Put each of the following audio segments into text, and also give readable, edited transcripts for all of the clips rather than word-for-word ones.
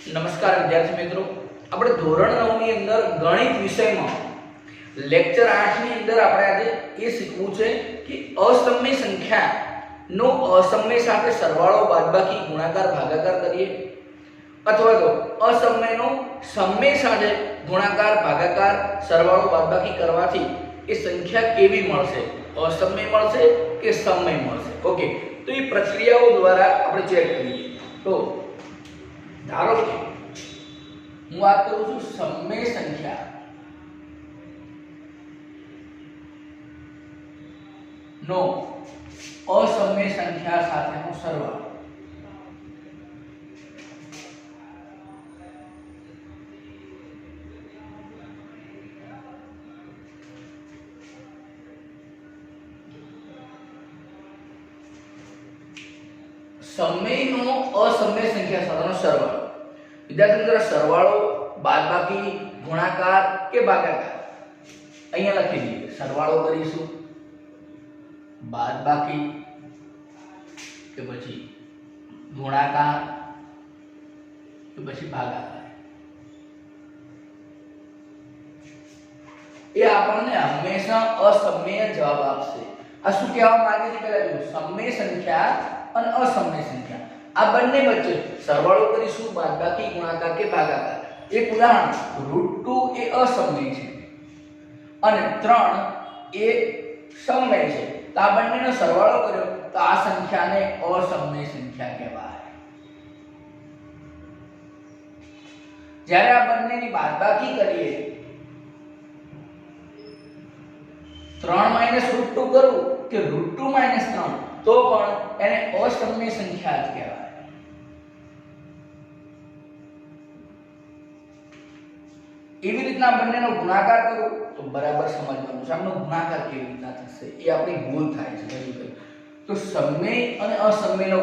નમસ્કાર વિદ્યાર્થી મિત્રો, આપણે ધોરણ 9 ની અંદર ગણિત વિષયમાં લેક્ચર 8 ની અંદર આપણે આજે એ શીખવું છે કે અસમય સંખ્યાનો અસમય સાથે સરવાળો બાદબાકી ગુણાકાર ભાગાકાર કરીએ અથવા તો અસમયનો સમય સાથે ગુણાકાર ભાગાકાર સરવાળો બાદબાકી કરવાથી એ સંખ્યા કેવી મળશે, અસમય મળશે કે સમય મળશે। ઓકે, તો એ પ્રક્રિયાઓ દ્વારા આપણે ચેક કરીએ। તો ધારો કે હું વાત કરું છું સમય સંખ્યા નો અસમય સંખ્યા સાથેનો સરવાળો। સમયનો અસમય સંખ્યા સાથેનો સરવાળો। વિદ્યાર્થી મિત્રો, સરવાળો બાદબાકી ગુણાકાર કે ભાગાકાર અહીંયા લખી દઈએ। સરવાળો કરીશું, બાદબાકી કે પછી ગુણાકાર કે પછી ભાગાકાર, એ આપણને હંમેશા અસમય જવાબ આપશે। આ શું કહેવા માંગે છે પહેલા જો સમય સંખ્યા અને અસમય સંખ્યા આ બંને વચ્ચે સરવાળો કરીશું, બાદબાકી ગુણાકાર કે ભાગાકાર। એક ઉદાહરણ, √2 એ અસમય છે અને 3 એ સમય છે, તો આ બંનેનો સરવાળો કર્યો તો આ સંખ્યાને અસમય સંખ્યા કહેવાય। જ્યારે આ બંનેની બાદબાકી કરીએ 3 - √2 કરું કે √2 - 3 તો પણ એને અસમય સંખ્યા જ કહેવાય। એવી રીતના બંનેનો ગુણાકાર કરું તો બરાબર સમજવાનું છે આમનો ગુણાકાર કેવી રીતના થશે, એ આપણી ભૂલ થાય છે। તો સમય અને અસમયનો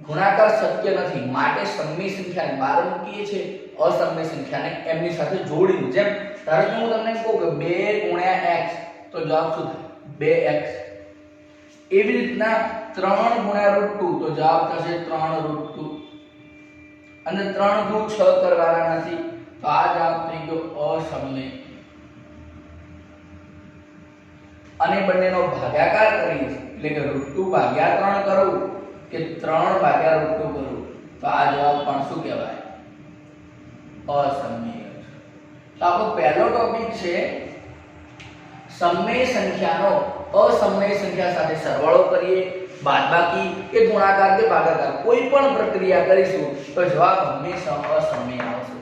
ગુણાકાર શક્ય નથી, માટે સમય સંખ્યાને બહાર મૂકીએ છીએ, અસમય સંખ્યાને એમની સાથે જોડીને। જેમ ધારો કે હું તમને કહું કે 2 × x તો જવાબ શું થાય 2x। એવી રીતના 3 × √2 તો જવાબ થશે 3 √2 અને 3 × 6 કરવાના નથી તો આ જવાબ થઈ ગયો અસમય। અને બંનેનો ભાગાકાર કરીએ એટલે કે √2 / 3 કરું કે 3 / √2 કરું તો આ જવાબ પણ શું કહેવાય અસમય। તો આપણો પહેલો ટોપિક છે સમય સંખ્યાનો અસમય સંખ્યા સાથે સરવાળો કરીએ, બાદબાકી કે ગુણાકાર કે ભાગાકાર કોઈ પણ પ્રક્રિયા કરીશું તો જવાબ હંમેશા અસમય આવશે।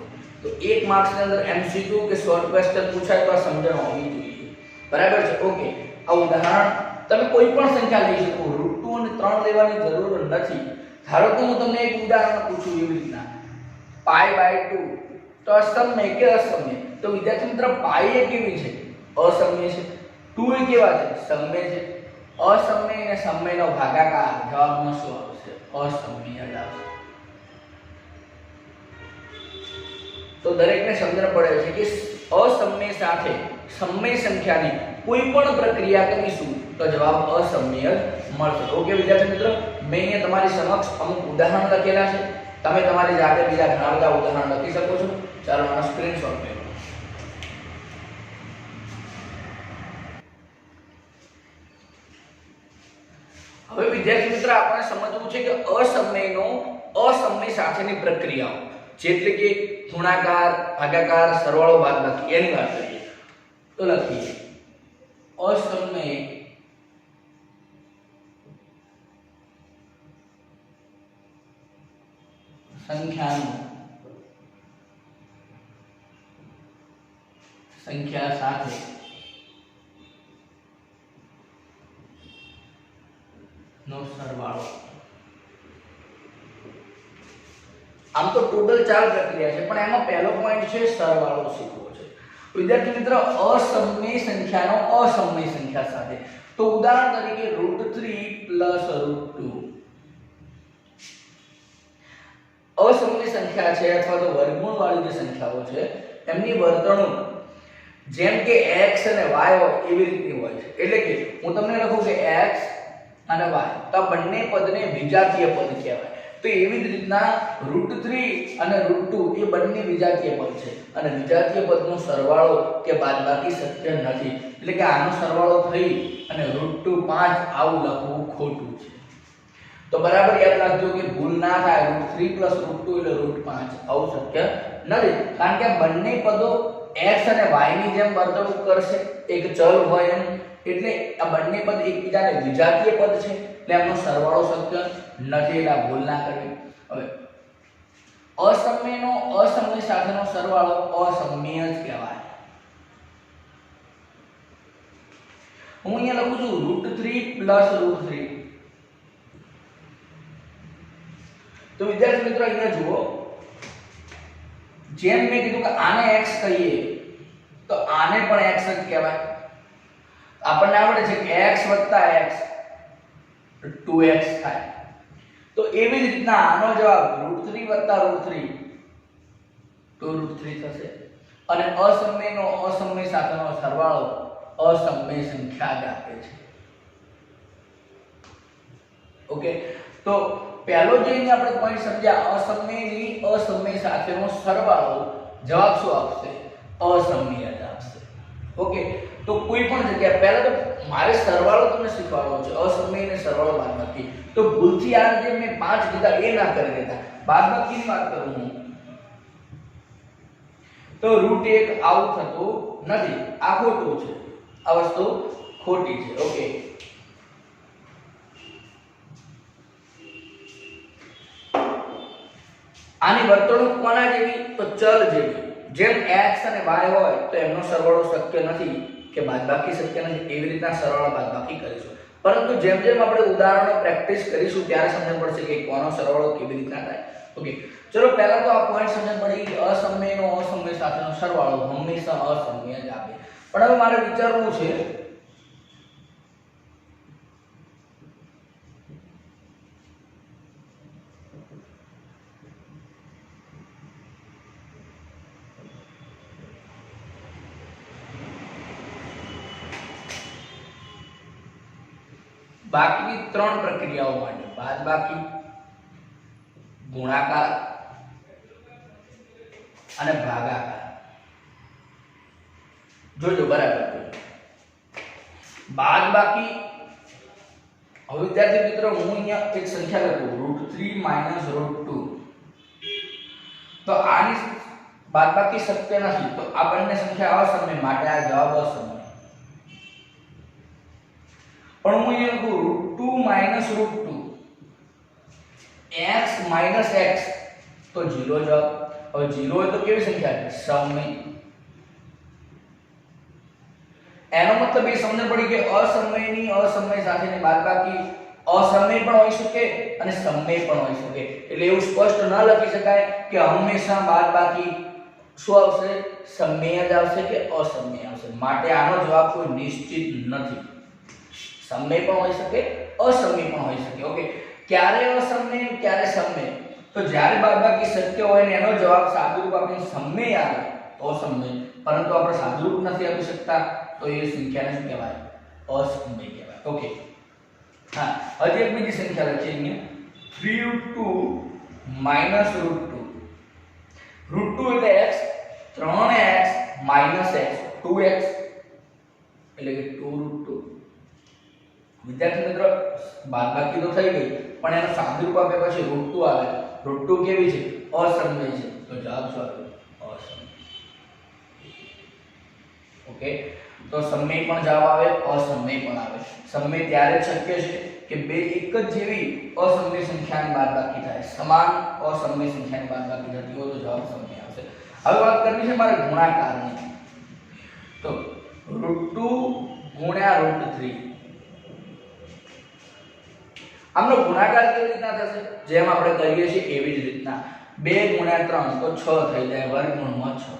તો 1 માર્ક્સ ની અંદર એમસીક્યુ કે શોર્ટ ક્વેશ્ચન પૂછાય તો આ સમજણ હોવી જોઈએ, બરાબર છે। ઓકે, આ ઉદાહરણ તમે કોઈ પણ સંખ્યા લઈ શકો, √2 અને 3 લેવાની જરૂર નથી। ધારો કે હું તમને એક ઉદાહરણ પૂછું એવી રીતના π/2 તો અસમય કે અસમય? તો વિદ્યાર્થી મિત્ર, π એ કેવી છે અસમય છે, 2 એ કેવા છે સમય છે। અસમય અને સમયનો ભાગાકાર જવાબમાં શું આવશે અસમય જ આવશે। તો દરેકને સમજણ પડે છે કે અસમય સાથે સમય સંખ્યાની કોઈ પણ પ્રક્રિયા કરીશું તો જવાબ અસમય જ મળશે। ઓકે વિદ્યાર્થી મિત્રો, મેં અહીંયા તમારી સમક્ષ અમુક ઉદાહરણ લખેલા છે, તમે તમારી જાતે બીજા ઘણા બધા ઉદાહરણ લખી શકો છો। ચાલો આનો સ્ક્રીનશોટ લો। હવે વિદ્યાર્થી મિત્ર, આપણે સમજવું છે કે અસમય સાથેની પ્રક્રિયાઓ એટલે કે ગુણાકાર, ભાગાકાર, સરવાળો, બાદબાકી એની વાત કરીએ તો લખીએ અસમય સંખ્યા સાથે નો સરવાળો। આમ તો ટોટલ 4 પ્રક્રિયા છે પણ એમાં પહેલો પોઈન્ટ છે સરવાળો શીખવો છે। વિદ્યાર્થી મિત્ર, અસમય સંખ્યાનો અસમય સંખ્યા સાથે, તો ઉદાહરણ તરીકે √3 + √2 અસમય સંખ્યા છે અથવા તો વર્ગમૂળ વાળી જે સંખ્યાઓ છે એમની વર્તણૂક જેમ કે x અને y હોય એવી રીતની હોય છે। એટલે કે હું તમને લખું કે x અને y, તો બંને પદને વિજાતીય પદ કહેવાય। તો તો એવી જ રીતના √3 અને √2 એ બંને વિજાતીય પદ છે અને વિજાતીય પદનો સરવાળો કે બાદબાકી શક્ય નથી, એટલે કે આનો સરવાળો થઈ અને √2 5 આવું લખવું ખોટું છે। તો બરાબર યાદ રાખજો કે ભૂલ ના થાય, √3 + √2 એટલે √5 આવું શક્ય નથી, કારણ કે બંને પદો x અને y ની જેમ વર્તણૂક કરશે, એક ચલ હોય એમ, એટલે આ બંને પદ એકબીજાને વિજાતીય પદ છે એટલે એમનો સરવાળો શક્ય નથી, એટલે ભૂલ ના કરવી। હવે અસમયનો અસમય સાથેનો સરવાળો અસમય જ કહેવાય। હું અહીંયા લખું છું √3 + √3। તો વિદ્યાર્થી મિત્રો અહીંયા જુઓ, જેમ મેં કીધું કે આને x કહીએ તો આને પણ x જ કહેવાય। આપણને આવડે છે કે x + x 2x થાય, તો એવી જ રીતના આનો જવાબ √3 + √3 2√3 થશે અને અસમયનો અસમય સાથેનો સરવાળો અસમય સંખ્યા જ આપે છે। ઓકે, તો પહેલો જે અહીંયા આપણે પોઈન્ટ સમજ્યા, અસમયની અસમય સાથેનો સરવાળો, જવાબ શું આપશે? અસમય જ આપશે। ઓકે, તો કોઈ પણ જગ્યાએ પહેલા તો મારે સરવાળો તમને શીખવાડવો છે, અસમય ને સરવાળો બાદબાકી, તો ભૂલથી આ જે મેં 5 કીધા એ ના કરી દેતા, બાદબાકીની વાત કરું હું તો √1 આવું થતું નથી, આ ખોટું છે, આ વસ્તુ ખોટી છે। ઓકે, આની વર્તણૂક કોના જેવી? તો ચલ જેવી, જેમ x અને y હોય તો એમનો સરવાળો શક્ય નથી કે બાદબાકી શક્ય નથી, એવી રીતના સરવાળો બાદબાકી કરીશું, પરંતુ જેમ જેમ આપણે ઉદાહરણો પ્રેક્ટિસ કરીશું ત્યારે સમજણ પડશે કે કોનો સરવાળો કેવી રીતના થાય। ઓકે, ચલો પહેલા તો આ પોઈન્ટ સમજણ પડી કે અસમયનો અસમય સાથેનો સરવાળો હંમેશા અસમય જ આપે। પણ હવે મારે વિચારવું છે બાકીની 3 પ્રક્રિયાઓ માટે, બાદબાકી, ગુણાકાર અને ભાગાકાર। જોજો બરાબર, બાદબાકી, હવે વિદ્યાર્થી મિત્રો હું અહીંયા એક સંખ્યા લખું √3 - √2, તો આની બાદબાકી શક્ય નથી, તો આ બંને સંખ્યા અસમય માટે આ જવાબ અસમય। પણ હું અહીંયા લખું √2 - √2 x - x, તો 0 જવાબ। હવે 0 હોય તો કેવી સંખ્યા છે? સમય। એનો મતલબ એ સમજણ પડી કે અસમયની અસમય સાથેની બાદબાકી અસમય પણ હોઈ શકે અને સમય પણ હોઈ શકે, એટલે એવું સ્પષ્ટ ન લખી શકાય કે હંમેશા બાદબાકી શું આવશે? સમય જ આવશે કે અસમય આવશે, માટે આનો જવાબ કોઈ નિશ્ચિત નથી, સમય પણ હોઈ શકે, અસમય પણ હોઈ શકે। ઓકે, ક્યારે અસમય ક્યારે સમય? તો જ્યારે બાદબાકી શક્ય હોય ને એનો જવાબ સાદુરૂપ આપીને સમય આવે તો સમય, પરંતુ આપણે સાદુરૂપ નથી આપી શકતા તો એ સંખ્યાને શું કહેવાય? અસમય કહેવાય। ઓકે, હા, હજી એક બીજી સંખ્યા લખીએ અહીંયા 3√2 - √2 એટલે x, 3x - x 2x એટલે કે 2√2। વિદ્યાર્થી મિત્રો બાદબાકી તો થઈ ગઈ, પણ એનો સાદુરૂપ આપે પછી √2 આવે, √2 કેવી છે? અસમય છે, તો જવાબ શું આવે? અસમય। ઓકે, તો સમય પણ જવાબ આવે, અસમય પણ આવે। સમય ત્યારે શક્ય છે કે બે એક જ જેવી અસમય સંખ્યાની બાદબાકી થાય, સમાન અસમય સંખ્યાની બાદબાકી થતી હોય તો જવાબ સમય આવશે। હવે વાત કરવી છે મારે ગુણાકારની, તો √2 * √3, આમનો ગુણાકાર કેવી રીતના થશે? જેમ આપણે કરીએ છીએ એવી જ રીતના, 2 × 3 તો 6 થઈ જાય, વર્ગમૂળમાં 6।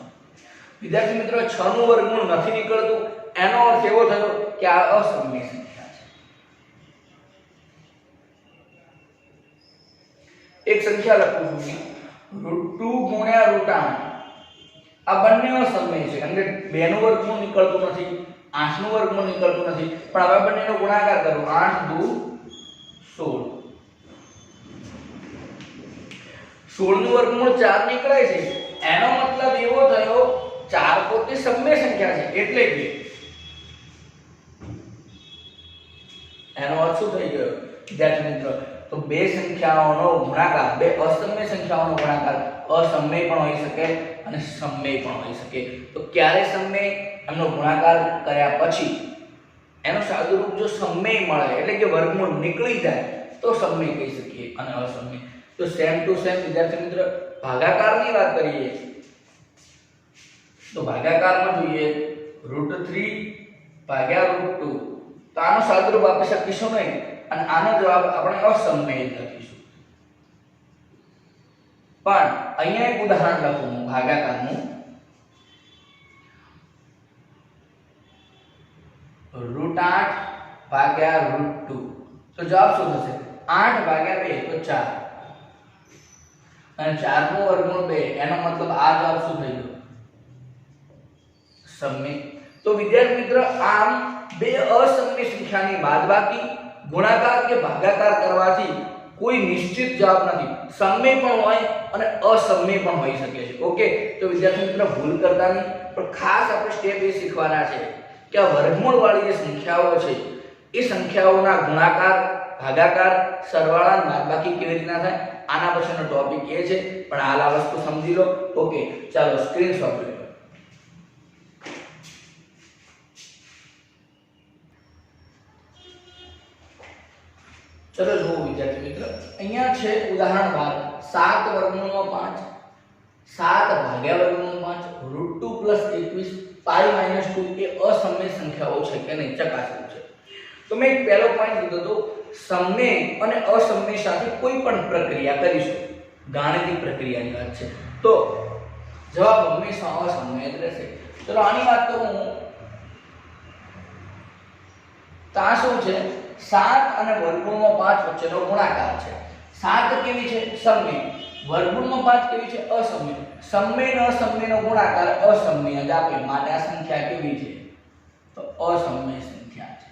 વિદ્યાર્થી મિત્રો 6 નું વર્ગમૂળ નથી નીકળતું, એનો અર્થ એવો થયો કે આ અસમય સંખ્યા છે। એક સંખ્યા લખું છું √2 * √8, આ બંને અસમય છે, કારણ કે 2 નું વર્ગમૂળ નીકળતું નથી, 8 નું વર્ગમૂળ નીકળતું નથી, પણ હવે બંનેનો ગુણાકાર કરો, 8 × 2 = 16। 16 નું વર્ગમૂળ 4 નીકળે છે એનો મતલબ એવો થયો 4 પોતે સમય સંખ્યા છે એટલે કે એનો અર્થ શું થઈ ગયો વિદ્યાર્થી મિત્રો તો બે સંખ્યાઓનો ગુણાકાર બે અસમય સંખ્યાઓનો ગુણાકાર અસમય પણ હોઈ શકે અને સમય પણ હોઈ શકે તો ક્યારે સમય એમનો ગુણાકાર કર્યા પછી એનો સાદુરૂપ જો સમય મળે એટલે કે વર્ગમૂળ નીકળી જાય તો સમય કહી શકીએ અને અસમય તો સેમ ટુ સેમ વિદ્યાર્થી મિત્ર ભાગાકારની વાત કરીએ તો ભાગાકારમાં જોઈએ √3 ભાગ્યા √2 તો આનો સાદુરૂપ આપી શકીશું નહીં અને આનો જવાબ આપણે અસમય લખીશું પણ અહીંયા એક ઉદાહરણ લખું હું ભાગાકારનું √8 ભાગ્યા √2 તો જવાબ શું થશે 8 ભાગ્યા 2 તો 4 અને 4 નું વર્ગમૂળ 2 એનો મતલબ આ જવાબ શું થઈ ગયો સમય તો વિદ્યાર્થી મિત્ર આમ બે અસમય સંખ્યાની બાદબાકી ગુણાકાર કે ભાગાકાર કરવાથી કોઈ નિશ્ચિત જવાબ નથી સમય પણ હોય અને અસમય પણ હોઈ શકે છે ઓકે તો વિદ્યાર્થી મિત્ર ભૂલ કરતા નહીં પણ ખાસ આપણે સ્ટેપ એ શીખવાના છે કે આ વર્ગમૂળ વાળી જે સંખ્યાઓ છે એ સંખ્યાઓના ગુણાકાર ભાગાકાર સરવાળા અને બાદબાકી કેવી રીતના થાય આના પછીનો ટોપિક એ છે પણ હાલ આ વસ્તુ સમજી લો ઓકે ચાલો સ્ક્રીનશોટ લો चलो जो विद्यार्थी मित्र અહીંયા છે ઉદાહરણ 12 7 વર્ગમૂળમાં 5 7 ભાગ્યા વર્ગમૂળમાં 5 √2 + 21 પાઈ - 2 એ અસમય સંખ્યાઓ છે કે નહીં ચકાસવું છે તો મેં એક પહેલો પોઈન્ટ કીધો તો સમય અને અસમય સાથે કોઈ પણ પ્રક્રિયા કરીશું ગાણિતિક પ્રક્રિયાની વાત છે તો જવાબ હંમેશા અસમય જ રહેશે ચલો આની વાત કરું તો આ શું છે 7 અને વર્ગમૂળમાં 5 વચ્ચેનો ગુણાકાર છે 7 કેવી છે સમય વર્ગમૂળમાં 5 કેવી છે અસમય સમય અને અસમયનો ગુણાકાર અસમય જ આપે માટે આ સંખ્યા કેવી છે તો અસમય સંખ્યા છે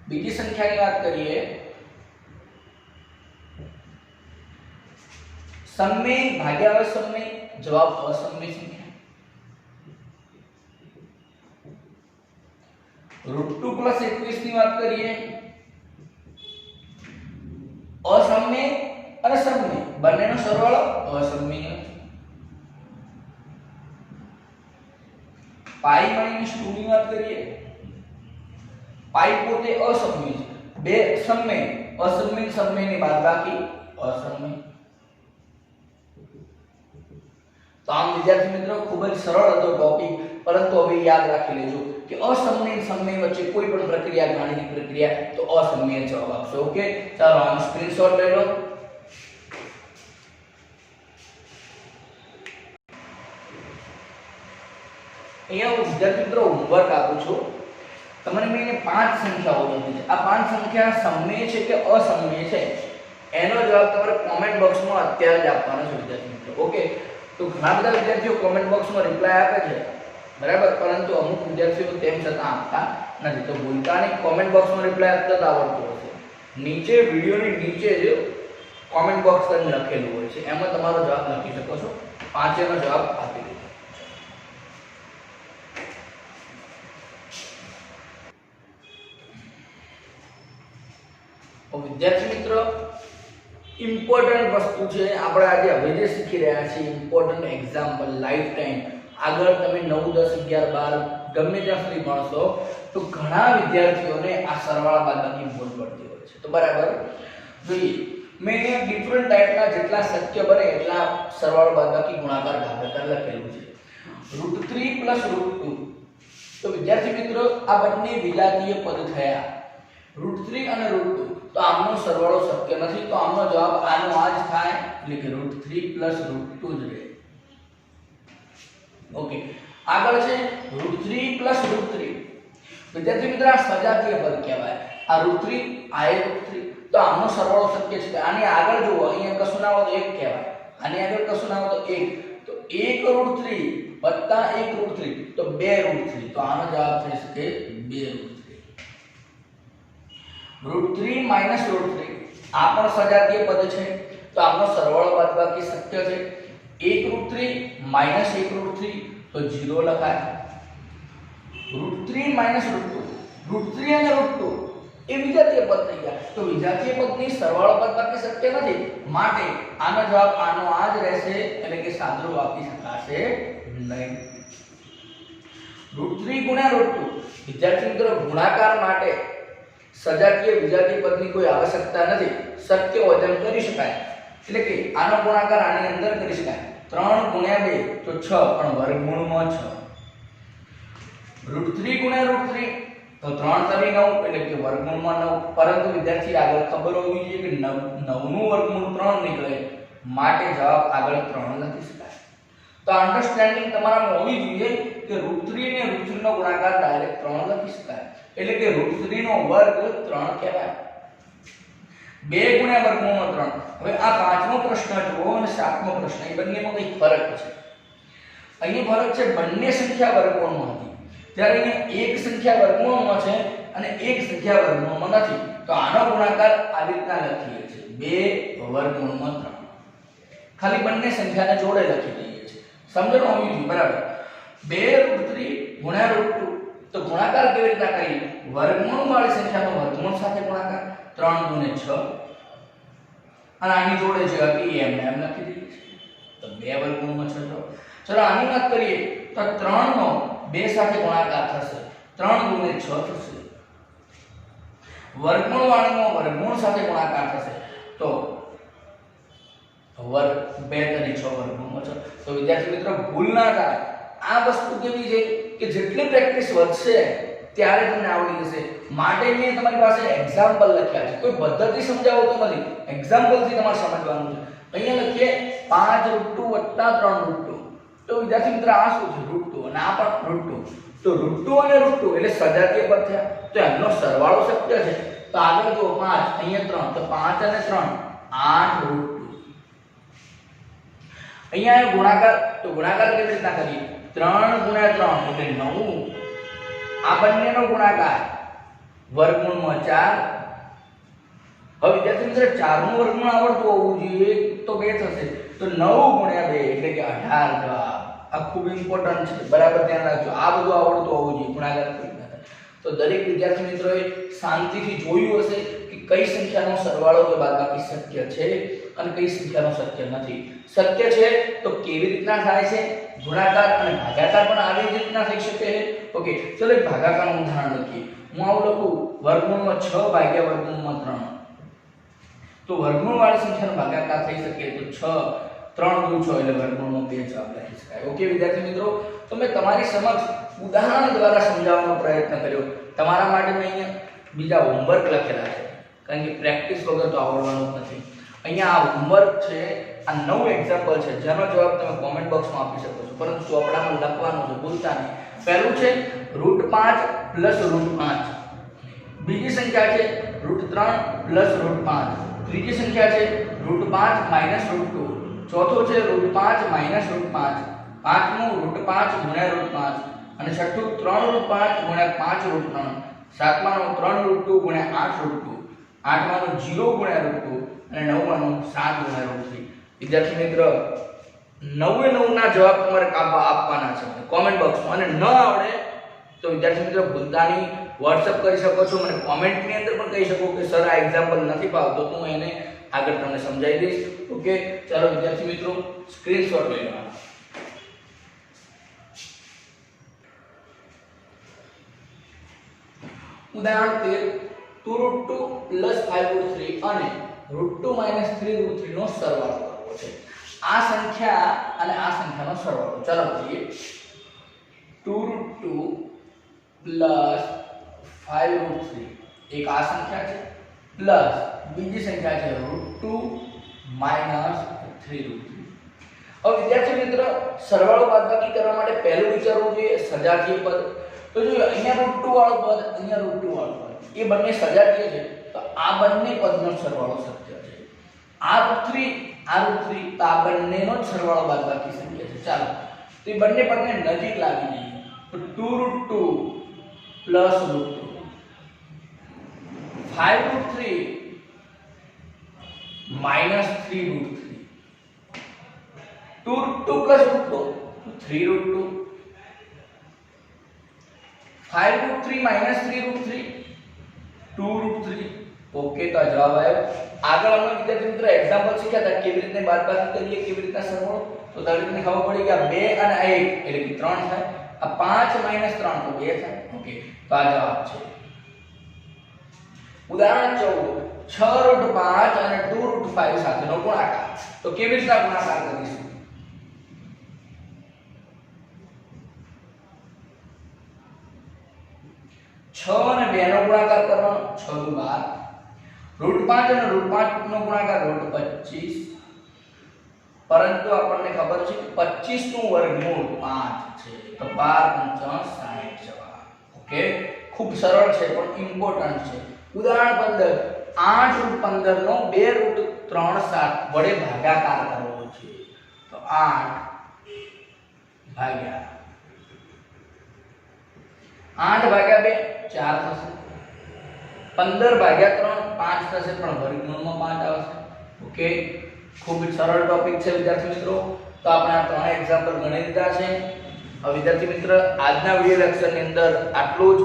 બીજી સંખ્યાની વાત કરીએ સમય ભાગ્યા અસમય જવાબ અસમય સંખ્યા √2 + 21 ની વાત કરીએ અસમય અને સમય બંનેનો સરવાળો અસમય પાઈ - 2 ની વાત કરીએ પાઈ પોતે અસમય છે બે સમય અસમય સમયની બાદબાકી અસમય તો આમ વિદ્યાર્થી મિત્રો ખૂબ જ સરળ હતો ટોપિક પરંતુ હવે યાદ રાખી લેજો કે અસમય સમય વચ્ચે કોઈ પણ પ્રક્રિયા ગાણિતિક પ્રક્રિયા તો અસમય જવાબ આપશો ઓકે ચાલો આનો સ્ક્રીનશોટ લઈ લો અહીંયા હું વિદ્યાર્થી મિત્રો હોમવર્ક આપું છું તમને મેં 5 સંખ્યાઓ આપી છે આ 5 સંખ્યા સમય છે કે અસમય છે એનો જવાબ તમારે કોમેન્ટ બોક્સમાં અત્યારે જ આપવાનો છે વિદ્યાર્થી મિત્રો ઓકે તો ઘણા બધા વિદ્યાર્થીઓ કોમેન્ટ બોક્સમાં રિપ્લાય આપે છે બરાબર પરંતુ અમુક વિદ્યાર્થીઓ તેમ છતાં આપતા નથી તો ભૂલતા નહીં કોમેન્ટ બોક્સમાં રિપ્લાય આપતા જ આવડતું હશે નીચે વિડિયોની નીચે જ કોમેન્ટ બોક્સ કરીને લખેલું હોય છે એમાં તમારો જવાબ લખી શકો છો પાંચેનો જવાબ આપી દો વિદ્યાર્થી મિત્રો ઇમ્પોર્ટન્ટ વસ્તુ છે આપણે આજે હવે જે શીખી રહ્યા છીએ ઇમ્પોર્ટન્ટ એક્ઝામ્પલ લાઈફ ટાઈમ આગળ તમે 9 10 11 12 ગમે ત્યાં સુધી ભણશો તો ઘણા વિદ્યાર્થીઓને આ સરવાળા બાદબાકી ભૂલ પડતી હોય છે તો બરાબર જોઈએ મેં ડિફરન્ટ ટાઈપના જેટલા શક્ય બને એટલા સરવાળો બાદબાકી ગુણાકાર ભાગાકાર લખેલું છે √3 + √2 તો વિદ્યાર્થી મિત્રો આ બંને વિલાતીય પદ થયા √3 અને √2 તો આમનો સરવાળો શક્ય નથી તો આમનો જવાબ આનો આ જ થાય એટલે કે √3 + √2 જ રહે ઓકે આગળ છે √3 + √3 વિદ્યાર્થી મિત્રો આ સજાતીય પદ કહેવાય આ √3 આ √3 તો આમનો સરવાળો શક્ય છે આની આગળ જુઓ અહીંયા કશું ના હોય તો 1 કહેવાય આની આગળ કશું ના હોય તો 1 તો 1 √3 + 1 √3 તો 2 √3 તો આનો જવાબ થઈ શકે 2 √3 √3 - √3 આ પણ સજાતીય પદ છે તો આનો સરવાળો બાદબાકી શક્ય છે 1√3 - 1√3 તો 0 લખાય √3 - √2 √3 અને √2 એ વિજાતીય પદ થઈ ગયા તો વિજાતીય પદની સરવાળો બાદબાકી શક્ય નથી માટે આનો જવાબ આનો આ જ રહેશે એટલે કે સાદુરૂપ આપી શકાશે નહીં √3 * √2 વિદ્યાર્થી મિત્રો ગુણાકાર માટે સજાતીય વિજાતીય પદની કોઈ આવશ્યકતા નથી શક્ય હોય તેમ કરી શકાય એટલે કે આનો ગુણાકાર આની અંદર કરી શકાય 3 * 2 તો 6 પણ વર્ગમૂળમાં 6 √3 * √3 તો 3 તરી 9 એટલે કે વર્ગમૂળમાં 9 પરંતુ વિદ્યાર્થી આગળ ખબર હોવી જોઈએ કે 9 નું વર્ગમૂળ 3 નીકળે માટે જવાબ આગળ 3 લખી શકાય તો અન્ડરસ્ટેન્ડિંગ તમારામાં હોવી જોઈએ કે √3 ને √3 નો ગુણાકાર ડાયરેક્ટ 3 લખી શકાય એટલે કે √3 નો વર્ગ 3 કહેવાય 2 * વર્ગમૂળમાં 3 હવે આ પાંચમો પ્રશ્ન જુઓ અને સાતમો પ્રશ્ન એ બંનેમાં કઈ ફરક છે અહીં ફરક છે બંને સંખ્યા વર્ગમૂળમાં હતી ત્યારે અહીંયા એક સંખ્યા વર્ગમૂળમાં છે અને એક સંખ્યા વર્ગમૂળમાં નથી તો આનો ગુણાકાર આ રીતના લખીએ છીએ 2 વર્ગમૂળમાં 3 ખાલી બંને સંખ્યાને જોડે લખી દઈએ છીએ સમજણ હોવી જોઈએ બરાબર 2 √3 * √2 તો ગુણાકાર કેવી રીતના કરીએ વર્ગમૂળ વાળી સંખ્યાનો વર્ગમૂળ સાથે ગુણાકાર 3 * 6 અને આની જોડે છે કે એમ લખી દઈએ તો 2 વર્ગમૂળમાં 6 ચલો આની વાત કરીએ તો 3 નો 2 સાથે ગુણાકાર થશે 3 * 6 થશે વર્ગમૂળ વાળીનો વર્ગમૂળ સાથે ગુણાકાર થશે તો વર્ગ 2 તરી 6 વર્ગમૂળમાં 6 તો વિદ્યાર્થી મિત્રો ભૂલ ના થાય આ વસ્તુ કેવી છે કે જેટલી પ્રેક્ટિસ વધશે ત્યારે તમને આવડી જશે માટે મેં તમારી પાસે એક્ઝામ્પલ લખ્યા છે કોઈ પદ્ધતિ સમજાવતો નથી એક્ઝામ્પલ થી તમારે સમજવાનું છે અહીંયા લખીએ 5 √2 + 3 √2 તો વિદ્યાર્થી મિત્રો આ શું છે √2 અને આ પણ √2 તો √2 અને √2 એટલે સજાતીય પદ થયા તો એમનો સરવાળો શક્ય છે તો આગળ જો 5 અહીંયા 3 તો 5 અને 3 8 √2 અહીંયા ગુણાકાર તો ગુણાકાર કેવી રીતના કરીએ 3 * 3 એટલે 9 આ બંનેનો ગુણાકાર વર્ગમૂળમાં 4 હવે વિદ્યાર્થી મિત્રો 4 નું વર્ગમૂળ આવડતું હોવું જોઈએ તો 2 થશે તો 9 * 2 એટલે કે 18 જવાબ આ ખૂબ ઇમ્પોર્ટન્ટ છે બરાબર ધ્યાન રાખજો આ બધું આવડતું હોવું જોઈએ ગુણાકાર કેવી રીતના તો દરેક વિદ્યાર્થી મિત્રોએ શાંતિથી જોયું હશે કે કઈ સંખ્યાનો સરવાળો કે બાદબાકી શક્ય છે અને કઈ સંખ્યાનો શક્ય નથી શક્ય છે તો કેવી રીતના થાય છે ગુણાકાર અને ભાગાકાર પણ આવી જ રીતના થઈ શકે છે ઓકે ચલો એક ભાગાકારનું ઉદાહરણ લખીએ હું આવું લખું વર્ગમૂળમાં 6 / વર્ગમૂળમાં 3 તો વર્ગમૂળ વાળી સંખ્યાનો ભાગાકાર થઈ શકે તો 6 3 * 6 એટલે વર્ગમૂળમાં 2 જવાબ લખી શકાય ઓકે વિદ્યાર્થી મિત્રો તો મેં તમારી સમક્ષ ઉદાહરણ દ્વારા સમજાવવાનો પ્રયત્ન કર્યો તમારા માટે મેં અહીંયા બીજા હોમવર્ક લખેલા છે કારણ કે પ્રેક્ટિસ વગર તો આવડવાનું જ નથી અહીંયા આ હોમવર્ક છે આ 9 એક્ઝામ્પલ છે જેનો જવાબ તમે કોમેન્ટ બોક્સમાં આપી શકો છો પરંતુ ચોપડામાં લખવાનું છે ભૂલતા નહીં પહેલું છે √5 + √5 બીજી સંખ્યા છે √3 + √5 ત્રીજી સંખ્યા છે √5 - √2 ચોથો છે √5 - √5 પાંચમું √5 * √5 અને છઠ્ઠું 3 √5 * 5 √3 સાતમાનું 3 √2 * 8 √2 આઠમાનું 0 * √2 અને નવમાનું 7 * √3 વિદ્યાર્થી મિત્ર 9 ના જવાબ તમારે આપવાના છે કોમેન્ટ બોક્સમાં અને ન આવડે તો વિદ્યાર્થી મિત્રો ભૂલતા નહીં WhatsApp કરી શકો છો મને કોમેન્ટની અંદર પણ કહી શકો કે સર આ એક્ઝામ્પલ નથી પાવતો તો હું એને આગળ તમને સમજાવી દઈશ ઓકે ચાલો વિદ્યાર્થી મિત્રો સ્ક્રીનશોટ લઈ લો ઉદાહરણ 13 2 + 5 √3 અને √2 - 3 √3 નો સરવાળો કરવો છે આ સંખ્યા અને આ સંખ્યાનો સરવાળો ચાલો કરીએ 2 + 5 √3 એક આ સંખ્યા છે પ્લસ બીજી સંખ્યા છે √2 - 3 √3 હવે વિદ્યાર્થી મિત્ર સરવાળો બાદબાકી કરવા માટે પહેલું વિચારવું જોઈએ સજાતીય પદ તો જો અહીંયા √2 વાળું પદ અહીંયા √2 વાળું પદ એ બંને સજાતીય છે તો આ બંને પદનો સરવાળો શક્ય છે આ √3 તો આ બંનેનો જ સરવાળો બાદબાકી શક્ય છે ચાલો તો એ બંને પદને નજીક લાવી દઈએ તો 2 + √2 5 √3 -3√3 2√2 plus √2 3√2 5√3 -3√3 2√3 ઓકે તો આ જવાબ આવ્યો આગળ આપણે વિદ્યાર્થી મિત્રો એક્ઝામ્પલ શીખ્યા હતા કેવી રીતે બાદબાકી કરીએ કેવી રીતે સરવાળો તો તમને ખબર પડી કે આ 2 અને 1 એટલે કે 3 થાય આ 5 - 3 તો 2 થાય ઓકે તો આ જવાબ છે ઉદાહરણ 14 6√5 અને 2√5 સાથેનો ગુણાકાર તો કેવી રીતે ગુણાકાર કરીશું 6 અને 2 નો ગુણાકાર કરવાનો 6 દુ 12 √5 અને √5 નો ગુણાકાર √25 પરંતુ આપણને ખબર છે કે 25 નું વર્ગમૂળ 5 છે તો 12 × 5 = 60 જવાબ ઓકે ખૂબ સરળ છે પણ ઇમ્પોર્ટન્ટ છે ઉદાહરણ 15 8 √15 નો 2√37 વડે ભાગાકાર કરવો છે તો 8 ભાગ્યા 2 4 થશે 15 ભાગ્યા 3 5 થશે પણ વર્ગમૂળમાં 5 આવશે ઓકે ખૂબ જ સરળ ટોપિક છે વિદ્યાર્થી મિત્રો તો આપણે આ ત્રણ એક્ઝામ્પલ ગણી લીધા છે હવે વિદ્યાર્થી મિત્ર આજના વિડિયો લેક્ચરની અંદર આટલું જ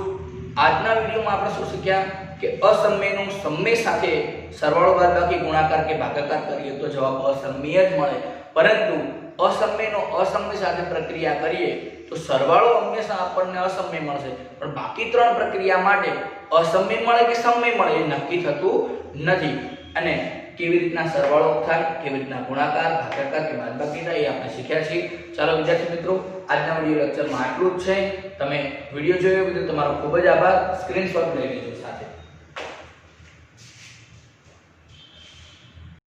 આજના વિડિયોમાં આપણે શું શીખ્યા કે અસમયનું સમય સાથે સરવાળો બાદબાકી ગુણાકાર કે ભાગાકાર કરીએ તો જવાબ અસમય જ મળે પરંતુ અસમયનો અસમય સાથે પ્રક્રિયા કરીએ તો સરવાળો હંમેશા આપણને અસમય મળશે પણ બાકી ત્રણ પ્રક્રિયા માટે અસમય મળે કે સમય મળે એ નક્કી થતું નથી અને કેવી રીતના સરવાળો થાય કેવી રીતના ગુણાકાર ભાગાકાર કે બાદબાકી થાય એ આપણે શીખ્યા છીએ ચાલો વિદ્યાર્થી મિત્રો આજના વિડિયો લેક્ચરમાં આટલું જ છે તમે વિડિયો જોયો બદલ તમારો ખૂબ જ આભાર સ્ક્રીનશોટ લઈ લેજો સાથે